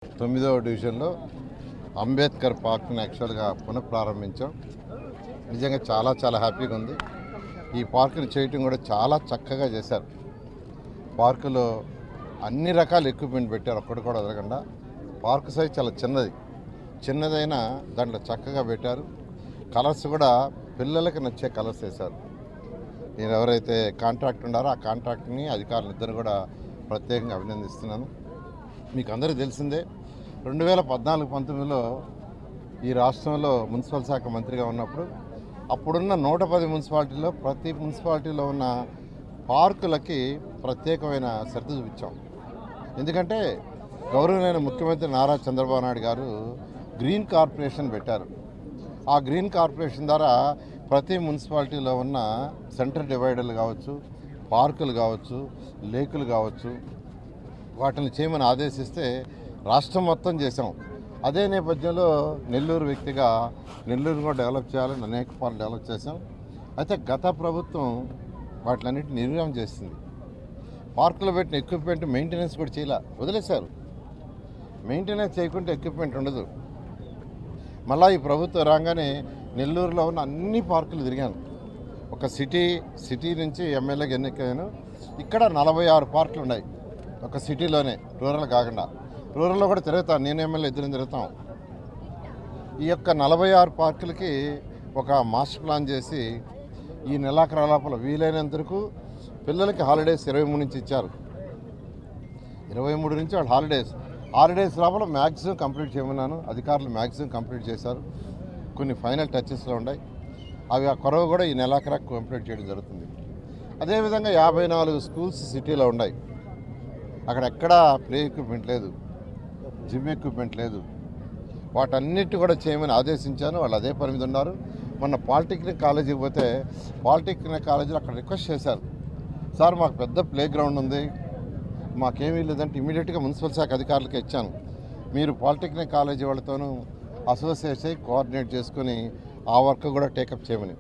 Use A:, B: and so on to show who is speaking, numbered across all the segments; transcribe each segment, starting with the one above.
A: 9వ డివిజన్లో అంబేద్కర్ పార్క్ని యాక్చువల్గా పునఃప్రారంభించాం. నిజంగా చాలా హ్యాపీగా ఉంది. ఈ పార్కుని చేయటం కూడా చాలా చక్కగా చేశారు. పార్కులో అన్ని రకాల ఎక్విప్మెంట్ పెట్టారు, ఒక్కటి కూడా వదలకుండా. పార్క్ సైజ్ చాలా చిన్నదైనా దాంట్లో చక్కగా పెట్టారు. కలర్స్ కూడా పిల్లలకి నచ్చే కలర్స్ వేశారు. నేను ఎవరైతే కాంట్రాక్ట్ ఉన్నారో ఆ కాంట్రాక్ట్ని అధికారులు ఇద్దరు కూడా ప్రత్యేకంగా అభినందిస్తున్నాను. మీకు అందరికీ తెలిసిందే, 2014-19లో ఈ రాష్ట్రంలో మున్సిపల్ శాఖ మంత్రిగా ఉన్నప్పుడు అప్పుడున్న 110 మున్సిపాలిటీల్లో ప్రతి మున్సిపాలిటీలో ఉన్న పార్కులకి ప్రత్యేకమైన శ్రద్ధ చూపించాం. ఎందుకంటే గౌరవనీయ ముఖ్యమంత్రి నారా చంద్రబాబు నాయుడు గారు గ్రీన్ కార్పొరేషన్ పెట్టారు. ఆ గ్రీన్ కార్పొరేషన్ ద్వారా ప్రతి మున్సిపాలిటీలో ఉన్న సెంటర్ డివైడర్లు కావచ్చు, పార్కులు కావచ్చు, లేకులు కావచ్చు, వాటిని చేయమని ఆదేశిస్తే రాష్ట్రం మొత్తం చేసాం. అదే నేపథ్యంలో నెల్లూరు వ్యక్తిగా నెల్లూరు కూడా డెవలప్ చేయాలని అనేక పార్లు డెవలప్ చేసాం. అయితే గత ప్రభుత్వం వాటిలన్నింటినీ నిర్వహణ చేసింది. పార్కులో పెట్టిన ఎక్విప్మెంట్ మెయింటెనెన్స్ కూడా వదిలేశారు. మెయింటెనెన్స్ చేయకుంటే ఎక్విప్మెంట్ ఉండదు. మళ్ళీ ఈ ప్రభుత్వం రాగానే నెల్లూరులో ఉన్న అన్ని పార్కులు తిరిగాను. ఒక సిటీ నుంచి ఎమ్మెల్యేగా ఎన్నికయ్యాను. ఇక్కడ 46 పార్కులు ఉన్నాయి ఒక సిటీలోనే, రూరల్ కాకుండా. రూరల్లో కూడా తిరుగుతాను, నేను ఎమ్మెల్యే ఇద్దరం తిరుగుతాం. ఈ యొక్క 46 పార్కులకి ఒక మాస్టర్ ప్లాన్ చేసి ఈ నెలాఖరు లోపల వీలైనంత వరకు పిల్లలకి హాలిడేస్ 23 నుంచి ఇచ్చారు. 23 నుంచి వాళ్ళు హాలిడేస్ లోపల మ్యాక్సిమం కంప్లీట్ చేయమన్నాను. అధికారులు మ్యాక్సిమం కంప్లీట్ చేశారు. కొన్ని ఫైనల్ టచెస్లో ఉన్నాయి. అవి ఆ కొరవ కూడా ఈ నెలాఖరు కంప్లీట్ చేయడం జరుగుతుంది. అదేవిధంగా 54 స్కూల్స్ సిటీలో ఉన్నాయి. అక్కడ ఎక్కడా ప్లే ఎక్విప్మెంట్ లేదు, జిమ్ ఎక్విప్మెంట్ లేదు. వాటన్నిటి కూడా చేయమని ఆదేశించాను. వాళ్ళు అదే పని మీద ఉన్నారు. మొన్న పాలిటెక్నిక్ కాలేజీకి పోతే పాలిటెక్నిక్ కాలేజీలో అక్కడ రిక్వెస్ట్ చేశారు, సార్ మాకు పెద్ద ప్లే గ్రౌండ్ ఉంది, మాకేమీ లేదంటే ఇమీడియట్గా మున్సిపల్ శాఖ అధికారులకి ఇచ్చాను. మీరు పాలిటెక్నిక్ కాలేజీ వాళ్ళతోనూ అసోసియేట్ అయ్యి కోఆర్డినేట్ చేసుకుని ఆ వర్క్ కూడా టేకప్ చేయమని.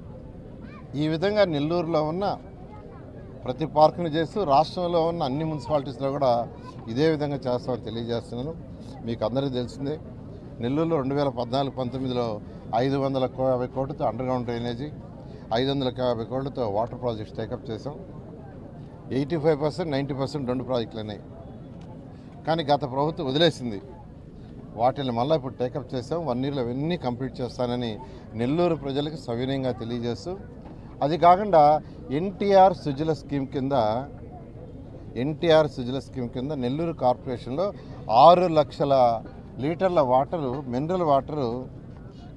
A: ఈ విధంగా నెల్లూరులో ఉన్న ప్రతి పార్కుని చేస్తూ రాష్ట్రంలో ఉన్న అన్ని మున్సిపాలిటీస్లో కూడా ఇదే విధంగా చేస్తామని తెలియజేస్తున్నాను. మీకు అందరికీ తెలిసిందే, నెల్లూరులో 2014-19లో 550 కోట్లతో అండర్గ్రౌండ్ డ్రైనేజీ, 550 కోట్లతో వాటర్ ప్రాజెక్ట్స్ టేకప్ చేసాం. 85%, 90% 2 ప్రాజెక్టులు ఉన్నాయి. కానీ గత ప్రభుత్వం వదిలేసింది. వాటిని మళ్ళీ ఇప్పుడు టేకప్ చేసాం. 1 ఇయర్లో అవన్నీ కంప్లీట్ చేస్తానని నెల్లూరు ప్రజలకు సవినయంగా తెలియజేస్తూ, అది కాకుండా ఎన్టీఆర్ సుజల స్కీమ్ కింద నెల్లూరు కార్పొరేషన్లో 6 లక్షల లీటర్ల వాటరు, మినరల్ వాటరు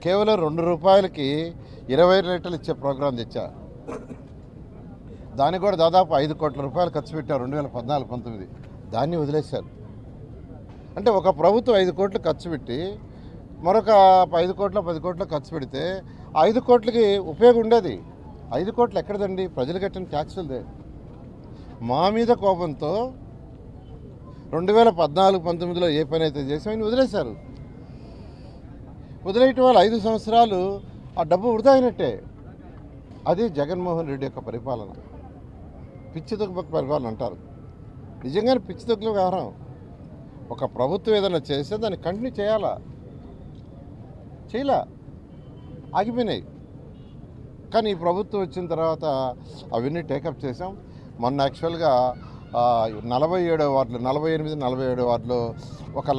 A: కేవలం 2 రూపాయలకి 20 లీటర్లు ఇచ్చే ప్రోగ్రాం తెచ్చా. దానికి కూడా దాదాపు 5 కోట్ల రూపాయలు ఖర్చు పెట్టారు 2014-19. దాన్ని వదిలేశారు. అంటే ఒక ప్రభుత్వం 5 కోట్లు ఖర్చు పెట్టి మరొక 5 కోట్ల 10 కోట్ల ఖర్చు పెడితే 5 కోట్లకి ఉపయోగం ఉండేది. 5 కోట్లు ఎక్కడదండి? ప్రజలు కట్టిన ట్యాక్సులదే. మా మీద కోపంతో 2014-19లో ఏ పని అయితే చేసామని వదిలేశారు. వదిలేయటం వల్ల 5 సంవత్సరాలు ఆ డబ్బు వృధా అయినట్టే. అది జగన్మోహన్ రెడ్డి యొక్క పరిపాలన. పిచ్చి తొక్కుపక్క పరిపాలన అంటారు. నిజంగానే పిచ్చి తొక్కుల వ్యవహారం. ఒక ప్రభుత్వం ఏదైనా చేస్తే దాన్ని కంటిన్యూ చేయలా, ఆగిపోయినాయి. కానీ ఈ ప్రభుత్వం వచ్చిన తర్వాత అవన్నీ టేకప్ చేసాం. మొన్న యాక్చువల్గా 47 వార్డులు, 48, 47 వార్డులో 1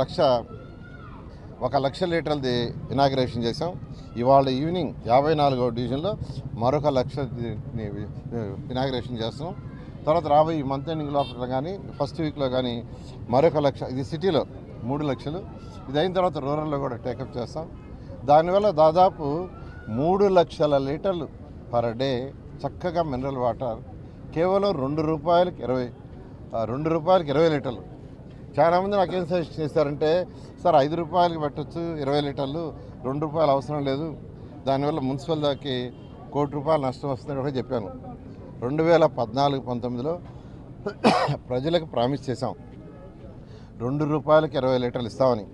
A: లక్ష లీటర్లది ఇనాగ్రేషన్ చేసాం. ఇవాళ ఈవినింగ్ 54వ డివిజన్లో మరొక 1 లక్ష ఇనాగ్రేషన్ చేస్తున్నాం. తర్వాత రాబోయే ఈ మంత్ ఎండింగ్ లోపల కానీ ఫస్ట్ వీక్లో కానీ మరొక 1 లక్ష, ఇది సిటీలో 3 లక్షలు. ఇది అయిన తర్వాత రూరల్లో కూడా టేకప్ చేస్తాం. దానివల్ల దాదాపు 3 లక్షల లీటర్లు పర్ డే చక్కగా మినరల్ వాటర్ కేవలం 2 రూపాయలకి 20 లీటర్లు. చాలామంది నాకేం సజెస్ట్ చేశారంటే, సార్ 5 రూపాయలకి పెట్టచ్చు 20 లీటర్లు, 2 రూపాయలు అవసరం లేదు, దానివల్ల మున్సిపల్ దాకి 1 కోటి రూపాయలు నష్టం వస్తుందని కూడా చెప్పాను. 2014-19లో ప్రజలకు ప్రామిస్ చేశాం 2 రూపాయలకి 20 లీటర్లు ఇస్తామని.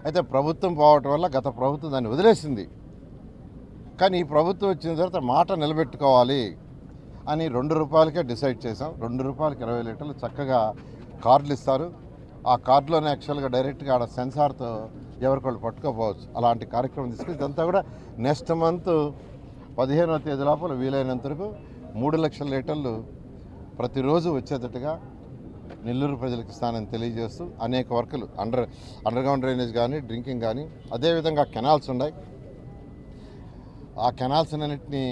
A: అయితే ప్రభుత్వం పోవటం వల్ల గత ప్రభుత్వం దాన్ని వదిలేసింది. కానీ ఈ ప్రభుత్వం వచ్చిన తర్వాత మాట నిలబెట్టుకోవాలి అని 2 రూపాయలకే డిసైడ్ చేసాం. 2 రూపాయలకి 20 లీటర్లు చక్కగా కార్డులు ఇస్తారు. ఆ కార్డులోనే యాక్చువల్గా డైరెక్ట్గా ఆడ సెన్సార్తో ఎవరికొళ్ళు పట్టుకోపోవచ్చు. అలాంటి కార్యక్రమం తీసుకుని ఇదంతా కూడా నెక్స్ట్ మంత్ 15వ తేదీ లోపల వీలైనంత వరకు 3 లక్షల లీటర్లు ప్రతిరోజు వచ్చేటట్టుగా నెల్లూరు ప్రజలకు ఇస్తానని తెలియజేస్తూ అనేక వర్కులు అండర్గ్రౌండ్ డ్రైనేజ్ కానీ, డ్రింకింగ్ కానీ, అదేవిధంగా కెనాల్స్ ఉన్నాయి. ఆ కెనాల్స్ అన్నింటినీ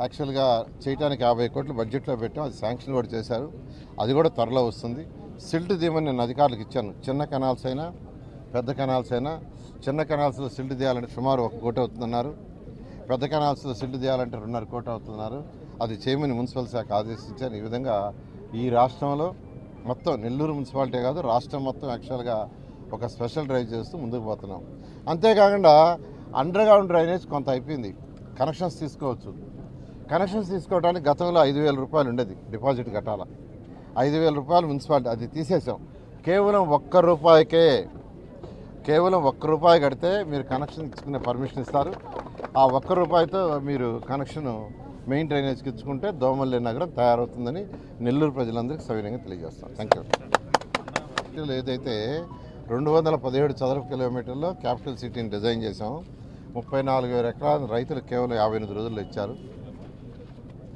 A: యాక్చువల్గా చేయడానికి 50 కోట్లు బడ్జెట్లో పెట్టాం. అది శాంక్షన్ కూడా చేశారు. అది కూడా త్వరలో వస్తుంది. సిల్ట్ తీయమని నేను అధికారులకు ఇచ్చాను. చిన్న కెనాల్స్ అయినా పెద్ద కెనాల్స్ అయినా, చిన్న కెనాల్స్లో సిల్ట్ తీయాలంటే సుమారు 1 కోటి అవుతుందన్నారు. పెద్ద కెనాల్స్లో సిల్ట్ తీయాలంటే 2.5 కోటి అవుతున్నారు. అది చేయమని మున్సిపల్ శాఖ ఆదేశించాను. ఈ విధంగా ఈ రాష్ట్రంలో మొత్తం నెల్లూరు మున్సిపాలిటీ కాదు, రాష్ట్రం మొత్తం యాక్చువల్గా ఒక స్పెషల్ డ్రైవ్ చేస్తూ ముందుకు పోతున్నాం. అంతేకాకుండా అండర్గ్రౌండ్ డ్రైనేజ్ కొంత అయిపోయింది. కనెక్షన్స్ తీసుకోవచ్చు. కనెక్షన్స్ తీసుకోవడానికి గతంలో 5,000 రూపాయలు ఉండేది, డిపాజిట్ కట్టాలా. 5,000 రూపాయలు మున్సిపాలిటీ, అది తీసేసాం. కేవలం ఒక్క రూపాయి కడితే మీరు కనెక్షన్ ఇచ్చుకునే పర్మిషన్ ఇస్తారు. ఆ రూపాయితో మీరు కనెక్షన్ మెయిన్ డ్రైనేజ్కి ఇచ్చుకుంటే దోమల్లే నగరం తయారవుతుందని నెల్లూరు ప్రజలందరికీ సవినయంగా తెలియజేస్తాం. Thank you. ఏదైతే 217 చదరపు కిలోమీటర్లో క్యాపిటల్ సిటీని డిజైన్ చేసాము. 34,000 ఎకరాలు రైతులు కేవలం 58 రోజుల్లో ఇచ్చారు.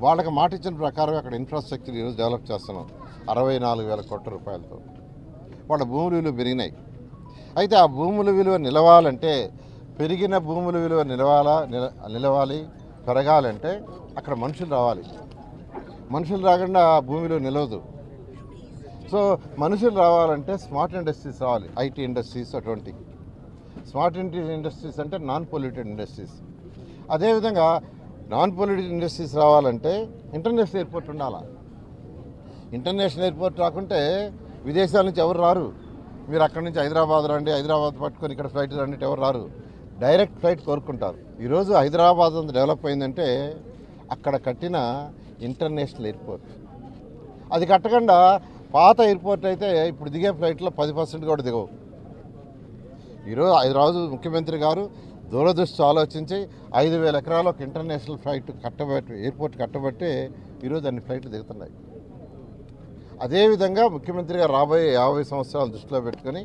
A: వాళ్ళకి మాట ఇచ్చిన ప్రకారం అక్కడ ఇన్ఫ్రాస్ట్రక్చర్ ఈరోజు డెవలప్ చేస్తున్నాం 64,000 కోట్ల రూపాయలతో. వాళ్ళ భూముల విలువ పెరిగినాయి. అయితే ఆ భూముల విలువ నిలవాలంటే, పెరిగిన భూముల విలువ నిలవాలి పెరగాలంటే అక్కడ మనుషులు రావాలి. మనుషులు రాకుండా భూమి విలువ నిలవదు. సో మనుషులు రావాలంటే స్మార్ట్ ఇండస్ట్రీస్ రావాలి. ఐటీ ఇండస్ట్రీస్, అటువంటి స్మార్ట్ ఇండస్ట్రీస్ అంటే నాన్ పొల్యూటెడ్ ఇండస్ట్రీస్. అదేవిధంగా నాన్ పొల్యూటెడ్ ఇండస్ట్రీస్ రావాలంటే ఇంటర్నేషనల్ ఎయిర్పోర్ట్ ఉండాలా. ఇంటర్నేషనల్ ఎయిర్పోర్ట్ రాకుంటే విదేశాల నుంచి ఎవరు రారు. మీరు అక్కడి నుంచి హైదరాబాద్ రండి, హైదరాబాద్ పట్టుకొని ఇక్కడ ఫ్లైట్ రండి ఎవరు రారు. డైరెక్ట్ ఫ్లైట్ కోరుకుంటారు. ఈరోజు హైదరాబాద్ అంత డెవలప్ అయిందంటే అక్కడ కట్టిన ఇంటర్నేషనల్ ఎయిర్పోర్ట్. అది కట్టకుండా పాత ఎయిర్పోర్ట్ అయితే ఇప్పుడు దిగే ఫ్లైట్లో 10% కూడా దిగవు. ఈరోజు ముఖ్యమంత్రి గారు దూరదృష్టి ఆలోచించి 5,000 ఎకరాలు ఒక ఇంటర్నేషనల్ ఫ్లైట్ ఎయిర్పోర్ట్ కట్టబట్టే ఈరోజు అన్ని ఫ్లైట్లు దిగుతున్నాయి. అదేవిధంగా ముఖ్యమంత్రి గారు రాబోయే 50 సంవత్సరాలు దృష్టిలో పెట్టుకొని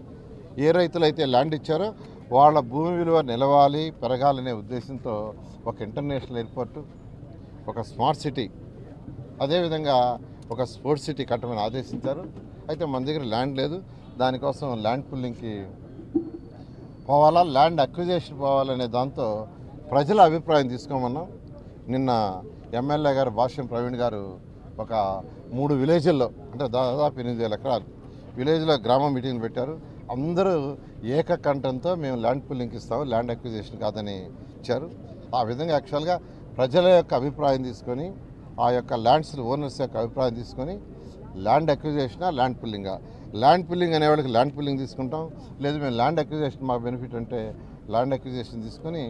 A: ఏ రైతులైతే ల్యాండ్ ఇచ్చారో వాళ్ళ భూమి విలువ నిలవాలి పెరగాలనే ఉద్దేశంతో ఒక ఇంటర్నేషనల్ ఎయిర్పోర్టు, ఒక స్మార్ట్ సిటీ, అదేవిధంగా ఒక స్పోర్ట్స్ సిటీ కట్టమని ఆదేశించారు. అయితే మన దగ్గర ల్యాండ్ లేదు. దానికోసం ల్యాండ్ పుల్లింగ్కి పోవాలా, ల్యాండ్ అక్విజిషన్ పోవాలనే దాంతో ప్రజల అభిప్రాయం తీసుకోమన్నాం. నిన్న ఎమ్మెల్యే గారు భాష్యం ప్రవీణ్ గారు ఒక 3 విలేజ్ల్లో అంటే దాదాపు 8,000 ఎకరాలు విలేజ్లో గ్రామ మీటింగ్ పెట్టారు. అందరూ ఏకకంఠంతో మేము ల్యాండ్ పుల్లింగ్కి ఇస్తాము, ల్యాండ్ అక్విజిషన్ కాదని ఇచ్చారు. ఆ విధంగా యాక్చువల్గా ప్రజల యొక్క అభిప్రాయం తీసుకొని, ఆ యొక్క ల్యాండ్స్ ఓనర్స్ యొక్క అభిప్రాయం తీసుకొని ల్యాండ్ అక్విజిషనా ల్యాండ్ పుల్లింగా. ల్యాండ్ పుల్లింగ్ అనేవాళ్ళకి ల్యాండ్ పుల్లింగ్ తీసుకుంటాం, లేదు మేము ల్యాండ్ అక్విజిషన్ మా బెనిఫిట్ అంటే ల్యాండ్ అక్విజిషన్ తీసుకొని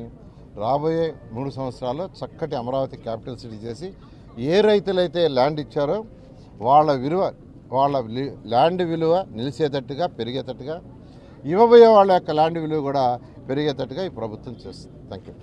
A: రాబోయే 3 సంవత్సరాల్లో చక్కటి అమరావతి క్యాపిటల్ సిటీ చేసి ఏ రైతులైతే ల్యాండ్ ఇచ్చారో వాళ్ళ ల్యాండ్ విలువ నిలిచేటట్టుగా పెరిగేటట్టుగా, ఇవ్వబోయే వాళ్ళ యొక్క ల్యాండ్ విలువ కూడా పెరిగేటట్టుగా ఈ ప్రభుత్వం చేస్తుంది. Thank you.